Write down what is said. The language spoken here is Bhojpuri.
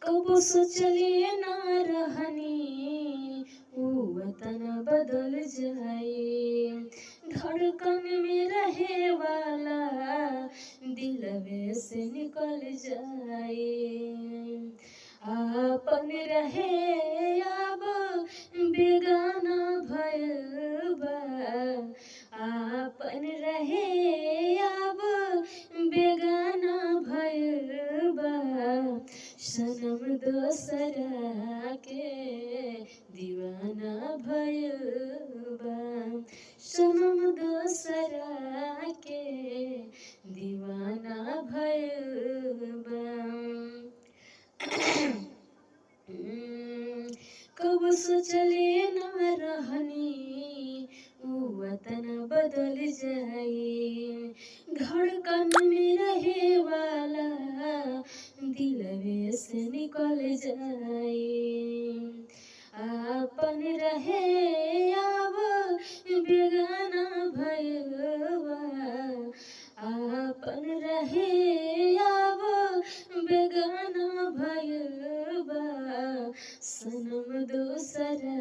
कबो सोचले ना रहनी ऊ वतन बदल जाए, धड़कन में रहे वाला दिलवे से निकल जाए। आपन रहे अब बेगाना भइल बा, आपन रहे अब बेगाना भइल बा, सनम दोसरा के दीवाना भइल बा, सनम दोसरा के दीवाना भइल बा। कब सोचले ना रहनी ऊ वतन बदल जाए, धड़कन में रहे वाला दिलवे से निकल जाए। आपन रहे अब बेगाना भइल बा, आपन रहे अब बेगाना भइल बा, सनम दोसरा